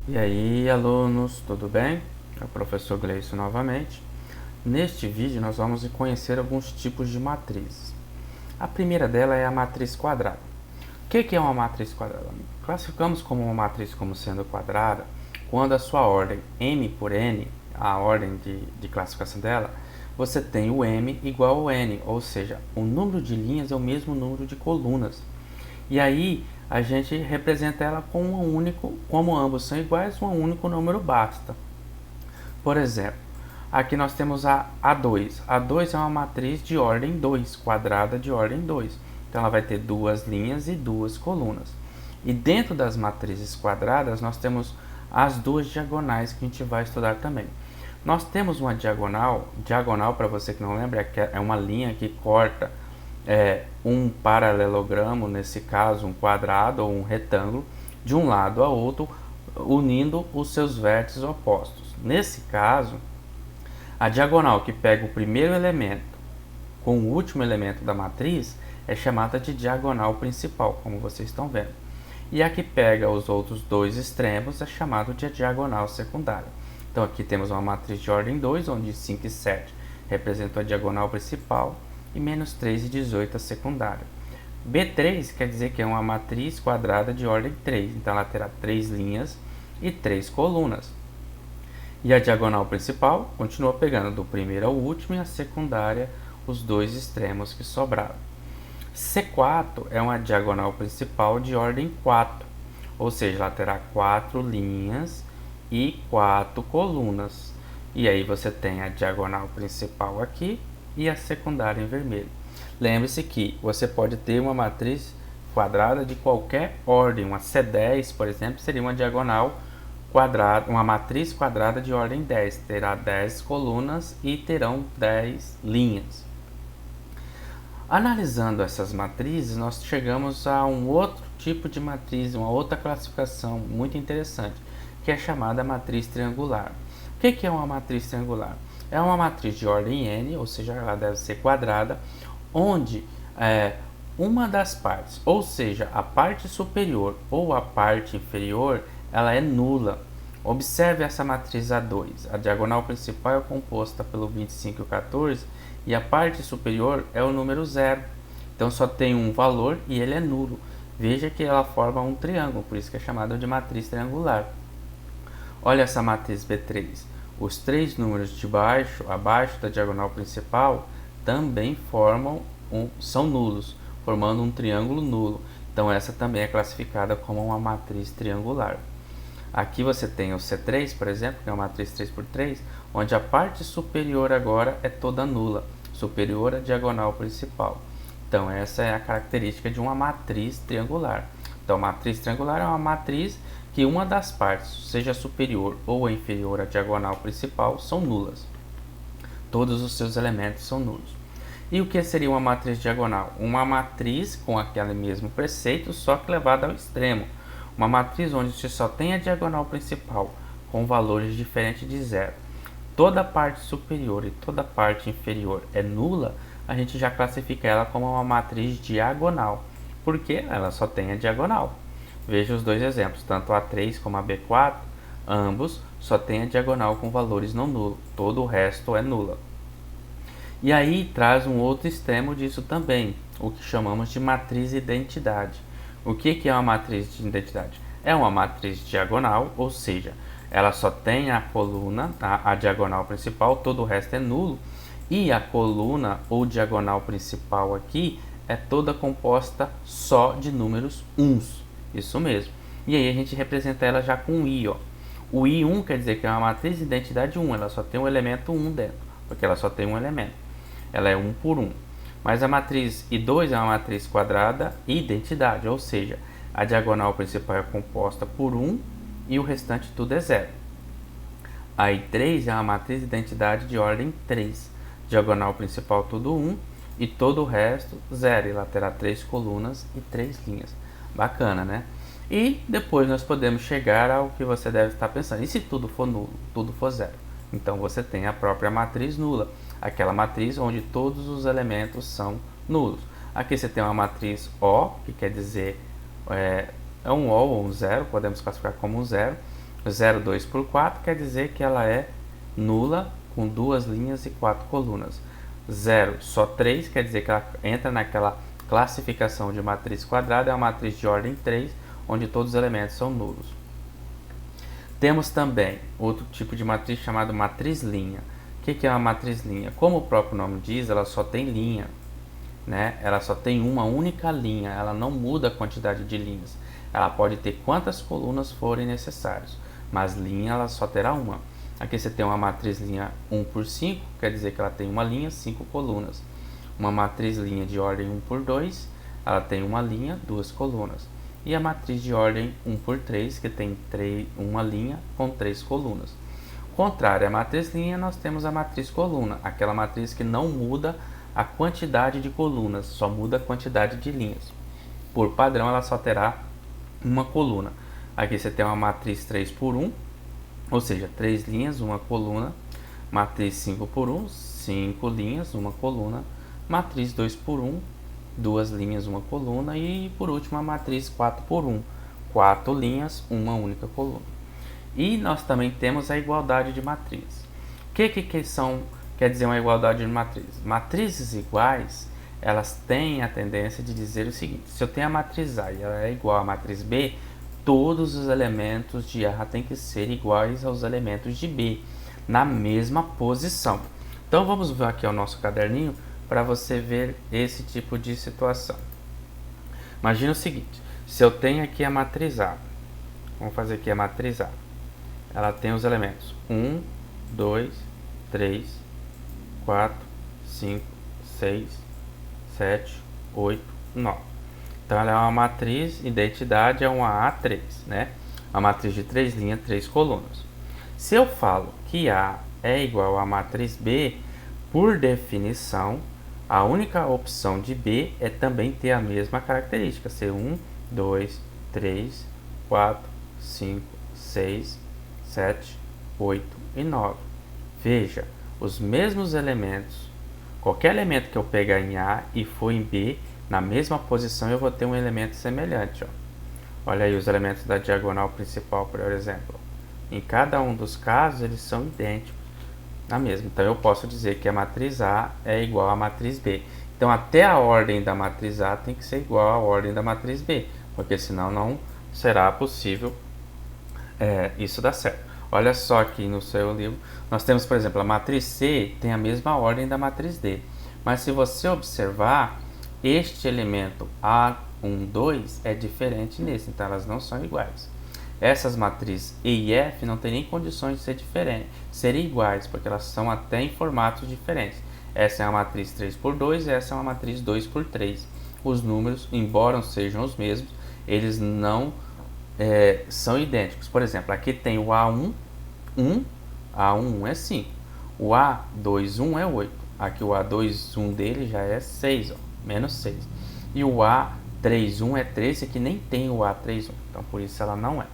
E aí, alunos, tudo bem? É o professor Gleison novamente. Neste vídeo, nós vamos conhecer alguns tipos de matrizes. A primeira dela é a matriz quadrada. O que é uma matriz quadrada? Classificamos como uma matriz como sendo quadrada quando a sua ordem m por n, a ordem de classificação dela, você tem o m igual ao n, ou seja, o número de linhas é o mesmo número de colunas. E aí a gente representa ela com um único, como ambos são iguais, um único número basta. Por exemplo, aqui nós temos a A2. A2 é uma matriz de ordem 2, quadrada de ordem 2. Então ela vai ter duas linhas e duas colunas. E dentro das matrizes quadradas nós temos as duas diagonais que a gente vai estudar também. Nós temos uma diagonal para você que não lembra, é uma linha que corta um paralelogramo, nesse caso um quadrado ou um retângulo, de um lado a outro, unindo os seus vértices opostos. Nesse caso, a diagonal que pega o primeiro elemento com o último elemento da matriz é chamada de diagonal principal, como vocês estão vendo. E a que pega os outros dois extremos é chamada de diagonal secundária. Então aqui temos uma matriz de ordem 2, onde 5 e 7 representam a diagonal principal e menos 3 e 18 a secundária. B3 quer dizer que é uma matriz quadrada de ordem 3, então ela terá 3 linhas e 3 colunas. E a diagonal principal continua pegando do primeiro ao último e a secundária os dois extremos que sobraram. C4 é uma diagonal principal de ordem 4, ou seja, ela terá 4 linhas e 4 colunas. E aí você tem a diagonal principal aqui e a secundária em vermelho. Lembre-se que você pode ter uma matriz quadrada de qualquer ordem. Uma C10, por exemplo, seria uma diagonal quadrada, uma matriz quadrada de ordem 10. Terá 10 colunas e terão 10 linhas. Analisando essas matrizes, nós chegamos a um outro tipo de matriz, uma outra classificação muito interessante, que é chamada matriz triangular. O que é uma matriz triangular? É uma matriz de ordem n, ou seja, ela deve ser quadrada, onde uma das partes, ou seja, a parte superior ou a parte inferior, ela é nula. Observe essa matriz A2. A diagonal principal é composta pelo 25 e o 14 e a parte superior é o número 0. Então só tem um valor e ele é nulo. Veja que ela forma um triângulo, por isso que é chamada de matriz triangular. Olha essa matriz B3. Os três números de baixo, abaixo da diagonal principal, também são nulos, formando um triângulo nulo. Então essa também é classificada como uma matriz triangular. Aqui você tem o C3, por exemplo, que é uma matriz 3 por 3, onde a parte superior agora é toda nula, superior à diagonal principal. Então essa é a característica de uma matriz triangular. Então matriz triangular é uma matriz que uma das partes, seja superior ou inferior à diagonal principal, são nulas. Todos os seus elementos são nulos. E o que seria uma matriz diagonal? Uma matriz com aquele mesmo preceito, só que levada ao extremo. Uma matriz onde você só tem a diagonal principal com valores diferentes de zero. Toda a parte superior e toda a parte inferior é nula, a gente já classifica ela como uma matriz diagonal, porque ela só tem a diagonal. Veja os dois exemplos, tanto a A3 como a B4, ambos só têm a diagonal com valores não nulos, todo o resto é nula. E aí traz um outro extremo disso também, o que chamamos de matriz identidade. O que é uma matriz de identidade? É uma matriz diagonal, ou seja, ela só tem a coluna, a diagonal principal, todo o resto é nulo, e a coluna ou diagonal principal aqui é toda composta só de números uns. Isso mesmo. E aí a gente representa ela já com um i, ó. O i1 quer dizer que é uma matriz de identidade 1, ela só tem um elemento 1 dentro, porque ela só tem um elemento. Ela é 1 por 1. Mas a matriz I2 é uma matriz quadrada identidade, ou seja, a diagonal principal é composta por 1 e o restante tudo é 0. A I3 é uma matriz identidade de ordem 3, diagonal principal tudo 1 e todo o resto 0. Ela terá 3 colunas e 3 linhas. Bacana, né? E depois nós podemos chegar ao que você deve estar pensando. E se tudo for nulo, tudo for 0? Então você tem a própria matriz nula, aquela matriz onde todos os elementos são nulos. Aqui você tem uma matriz O, que quer dizer é um O ou um zero, podemos classificar como um zero, 0, 2 por 4 quer dizer que ela é nula com 2 linhas e 4 colunas. 0, só 3 quer dizer que ela entra naquela classificação de matriz quadrada, é uma matriz de ordem 3, onde todos os elementos são nulos. Temos também outro tipo de matriz chamado matriz linha. O que é uma matriz linha? Como o próprio nome diz, ela só tem linha, né? Ela só tem uma única linha, ela não muda a quantidade de linhas. Ela pode ter quantas colunas forem necessárias, mas linha ela só terá uma. Aqui você tem uma matriz linha 1 por 5, quer dizer que ela tem uma linha, 5 colunas. Uma matriz linha de ordem 1 por 2, ela tem uma linha, 2 colunas. E a matriz de ordem 1 por 3, que tem uma linha com 3 colunas. Contrário à matriz linha, nós temos a matriz coluna, aquela matriz que não muda a quantidade de colunas, só muda a quantidade de linhas. Por padrão, ela só terá uma coluna. Aqui você tem uma matriz 3 por 1, ou seja, 3 linhas, uma coluna. Matriz 5 por 1, 5 linhas, uma coluna. Matriz 2 por 1, 2 linhas, uma coluna. E por último a matriz 4 por 1, 4 linhas, uma única coluna. E nós também temos a igualdade de matriz. O que quer dizer uma igualdade de matriz? Matrizes iguais, elas têm a tendência de dizer o seguinte: se eu tenho a matriz A e ela é igual à matriz B, todos os elementos de A têm que ser iguais aos elementos de B, na mesma posição. Então vamos ver aqui o nosso caderninho para você ver esse tipo de situação. Imagina o seguinte: se eu tenho aqui a matriz A, vamos fazer aqui a matriz A. Ela tem os elementos 1, 2, 3, 4, 5, 6, 7, 8, 9. Então ela é uma matriz, identidade é uma A3, né? Uma matriz de 3 linhas, 3 colunas. Se eu falo que A é igual à matriz B, por definição, a única opção de B é também ter a mesma característica, ser 1, 2, 3, 4, 5, 6, 7, 8 e 9. Veja, os mesmos elementos, qualquer elemento que eu pegar em A e for em B, na mesma posição eu vou ter um elemento semelhante. Ó. Olha aí os elementos da diagonal principal, por exemplo. Em cada um dos casos eles são idênticos na mesma. Então eu posso dizer que a matriz A é igual à matriz B. Então até a ordem da matriz A tem que ser igual à ordem da matriz B, porque senão não será possível isso dar certo. Olha só aqui no seu livro, nós temos, por exemplo, a matriz C tem a mesma ordem da matriz D. Mas se você observar, este elemento A1, 2 é diferente nesse, então elas não são iguais. Essas matrizes E e F não tem nem condições de ser diferentes, serem iguais, porque elas são até em formatos diferentes. Essa é uma matriz 3 por 2 e essa é uma matriz 2 por 3. Os números, embora sejam os mesmos, eles não são idênticos. Por exemplo, aqui tem o A1, 1, A1 é 5. O A2, 1 é 8. Aqui o A2, 1 dele já é 6, ó, menos 6. E o A3, 1 é 13, aqui nem tem o A3, 1. Então, por isso ela não é.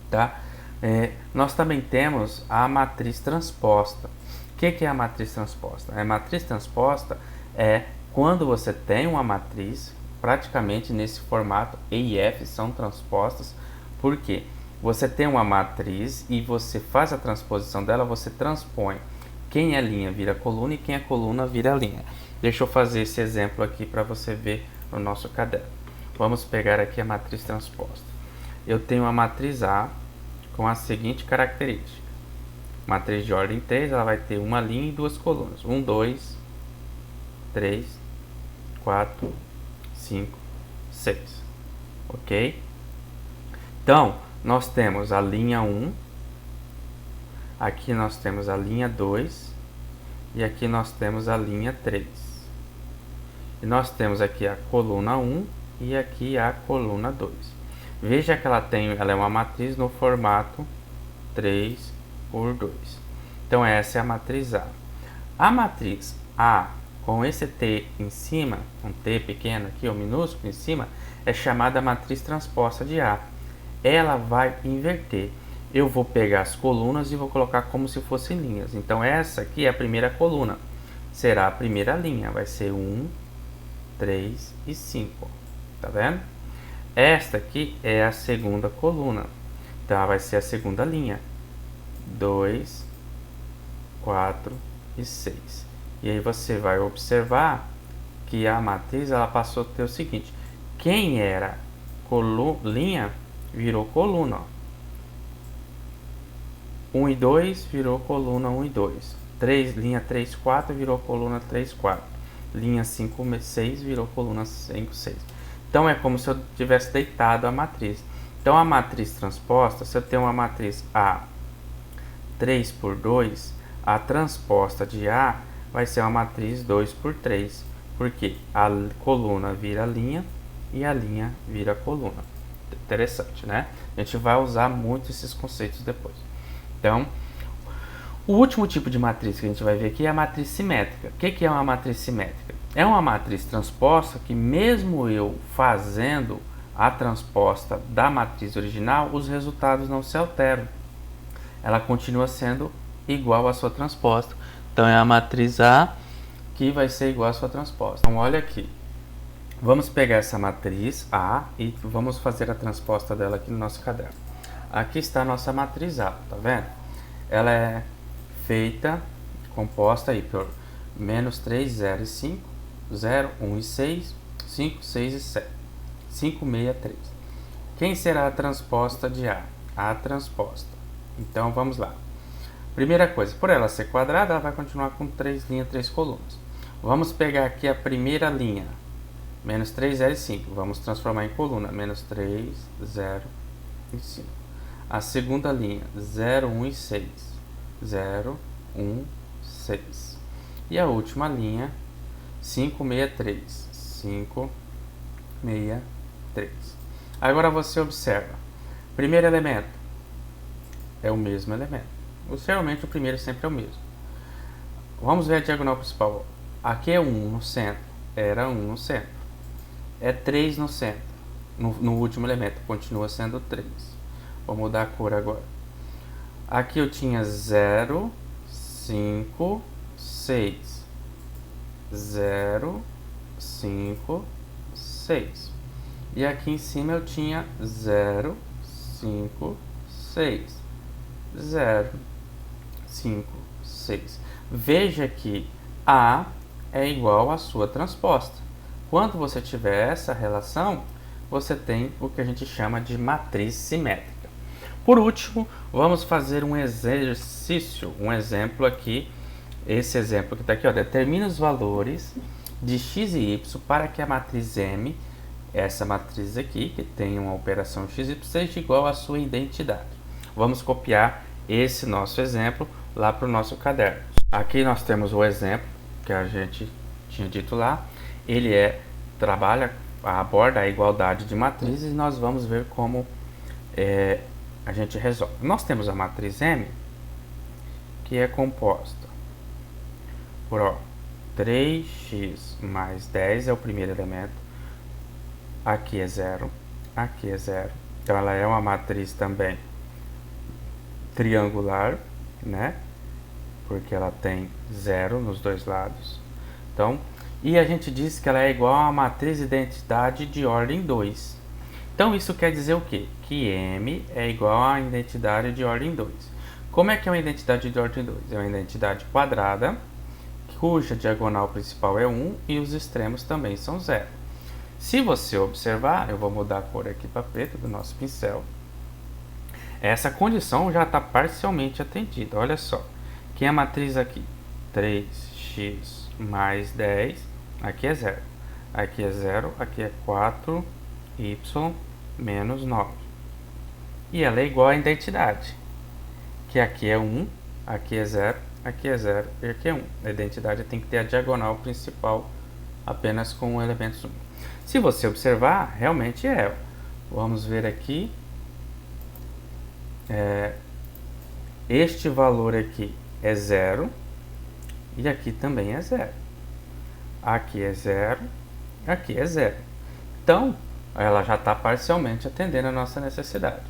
Tá? Nós também temos a matriz transposta. O que é a matriz transposta? A matriz transposta é quando você tem uma matriz, praticamente nesse formato, E e F são transpostas, porque você tem uma matriz e você faz a transposição dela, você transpõe. Quem é linha vira coluna e quem é coluna vira linha. Deixa eu fazer esse exemplo aqui para você ver no nosso caderno. Vamos pegar aqui a matriz transposta. Eu tenho a matriz A com a seguinte característica. Matriz de ordem 3, ela vai ter uma linha e 2 colunas. 1, 2, 3, 4, 5, 6. Ok? Então, nós temos a linha 1, aqui nós temos a linha 2 e aqui nós temos a linha 3. E nós temos aqui a coluna 1 e aqui a coluna 2. Veja que ela é uma matriz no formato 3 por 2. Então essa é a matriz A. A matriz A com esse T em cima, um T pequeno aqui, um minúsculo em cima, é chamada matriz transposta de A. Ela vai inverter. Eu vou pegar as colunas e vou colocar como se fossem linhas. Então essa aqui é a primeira coluna. Será a primeira linha. Vai ser 1, 3 e 5. Tá vendo? Esta aqui é a segunda coluna. Então, vai ser a segunda linha. 2, 4 e 6. E aí você vai observar que a matriz ela passou a ter o seguinte: quem era linha virou coluna. Ó. 1 e 2 virou coluna 1 e 2. Linha 3, 4 virou coluna 3, 4. Linha 5, 6 virou coluna 5, 6. Então é como se eu tivesse deitado a matriz. Então a matriz transposta, se eu tenho uma matriz A 3 por 2, a transposta de A vai ser uma matriz 2 por 3, porque a coluna vira linha e a linha vira coluna. Interessante, né? A gente vai usar muito esses conceitos depois. Então, o último tipo de matriz que a gente vai ver aqui é a matriz simétrica. O que é uma matriz simétrica? É uma matriz transposta que, mesmo eu fazendo a transposta da matriz original, os resultados não se alteram. Ela continua sendo igual à sua transposta. Então, é a matriz A que vai ser igual à sua transposta. Então, olha aqui. Vamos pegar essa matriz A e vamos fazer a transposta dela aqui no nosso caderno. Aqui está a nossa matriz A, tá vendo? Ela é composta aí por menos 3, 0 e 5, 0, 1 e 6, 5, 6 e 7, 5, 6 e 3. Quem será a transposta de A? A transposta. Então, vamos lá. Primeira coisa, por ela ser quadrada, ela vai continuar com 3 linhas, 3 colunas. Vamos pegar aqui a primeira linha, menos 3, 0 e 5. Vamos transformar em coluna, menos 3, 0 e 5. A segunda linha, 0, 1 e 6. 0, 1, 6. E a última linha, 5, 6, 3. 5, 6, 3. Agora você observa. Primeiro elemento é o mesmo elemento. Geralmente o primeiro sempre é o mesmo. Vamos ver a diagonal principal. Aqui é 1 no centro. Era 1 no centro. É 3 no centro. No último elemento continua sendo 3. Vou mudar a cor agora. Aqui eu tinha 0, 5, 6. 0, 5, 6. E aqui em cima eu tinha 0, 5, 6. 0, 5, 6. Veja que A é igual à sua transposta. Quando você tiver essa relação, você tem o que a gente chama de matriz simétrica. Por último, vamos fazer um exercício, um exemplo aqui. Esse exemplo que está aqui, ó, determina os valores de x e y para que a matriz M, essa matriz aqui, que tem uma operação x e y, seja igual à sua identidade. Vamos copiar esse nosso exemplo lá para o nosso caderno. Aqui nós temos o exemplo que a gente tinha dito lá. Ele aborda a igualdade de matrizes e nós vamos ver como a gente resolve. Nós temos a matriz M, que é composta por 3x mais 10 é o primeiro elemento. Aqui é 0, aqui é 0. Então ela é uma matriz também triangular, né? Porque ela tem 0 nos dois lados. Então, e a gente diz que ela é igual a uma matriz identidade de ordem 2. Então isso quer dizer o quê? Que M é igual a identidade de ordem 2. Como é que é uma identidade de ordem 2? É uma identidade quadrada, cuja diagonal principal é 1 e os extremos também são 0. Se você observar, eu vou mudar a cor aqui para preto do nosso pincel. Essa condição já está parcialmente atendida. Olha só, que é a matriz aqui? 3x mais 10, aqui é 0. Aqui é 0, aqui é 4y menos 9. E ela é igual à identidade, que aqui é 1, aqui é 0, aqui é 0 e aqui é 1. A identidade tem que ter a diagonal principal apenas com elementos 1. Se você observar, realmente é. Vamos ver aqui. Este valor aqui é 0 e aqui também é 0. Aqui é 0, aqui é 0. Então, ela já está parcialmente atendendo a nossa necessidade.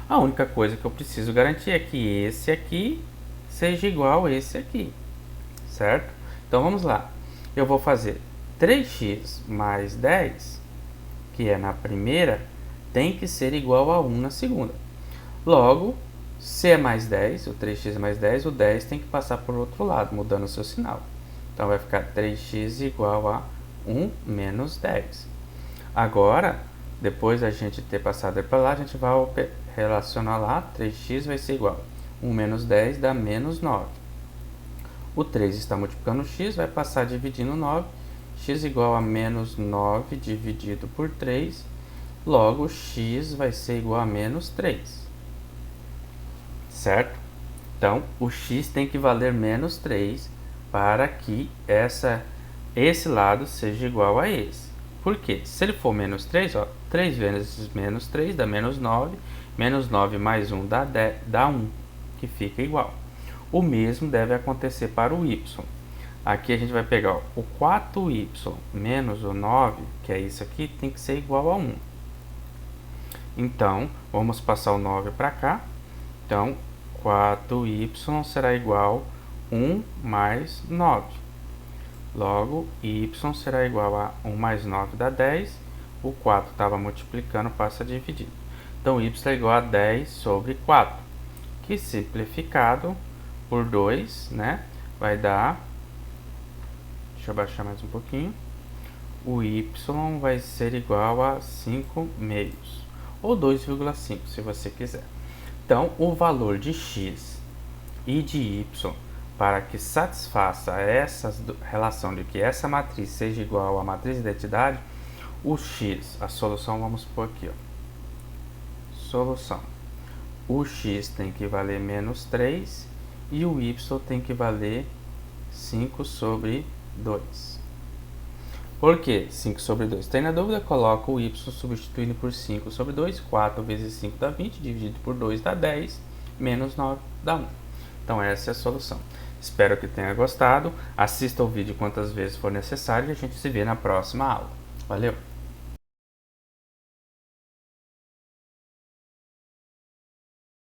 A única coisa que eu preciso garantir é que esse aqui seja igual a esse aqui, certo? Então, vamos lá. Eu vou fazer 3x mais 10, que é na primeira, tem que ser igual a 1 na segunda. Logo, se é mais 10, o 3x é mais 10, o 10 tem que passar por outro lado, mudando o seu sinal. Então, vai ficar 3x igual a 1 menos 10. Agora, depois da gente ter passado para lá, a gente vai relacionar lá, 3x vai ser igual a 1 menos 10 dá menos 9. O 3 está multiplicando o x, vai passar dividindo 9, x igual a menos 9 dividido por 3, logo x vai ser igual a menos 3. Certo? Então, o x tem que valer menos 3 para que esse lado seja igual a esse. Por quê? Se ele for menos 3, ó, 3 vezes menos 3 dá menos 9, menos 9 mais 1 dá 1, que fica igual. O mesmo deve acontecer para o y. Aqui a gente vai pegar ó, o 4y menos o 9, que é isso aqui, tem que ser igual a 1. Então, vamos passar o 9 para cá. Então, 4y será igual a 1 mais 9. Logo, y será igual a 1 mais 9 dá 10. O 4 estava multiplicando, passa a dividir. Então, y é igual a 10 sobre 4, que simplificado por 2, né, vai dar, deixa eu baixar mais um pouquinho, o y vai ser igual a 5 meios, ou 2,5 se você quiser. Então, o valor de x e de y, para que satisfaça essa relação de que essa matriz seja igual à matriz de identidade, o x, a solução vamos pôr aqui, ó, solução, o x tem que valer menos 3 e o y tem que valer 5 sobre 2. Por que 5 sobre 2? Tem na dúvida? Coloca o y substituindo por 5 sobre 2. 4 vezes 5 dá 20, dividido por 2 dá 10, menos 9 dá 1. Então essa é a solução. Espero que tenha gostado. Assista o vídeo quantas vezes for necessário e a gente se vê na próxima aula. Valeu!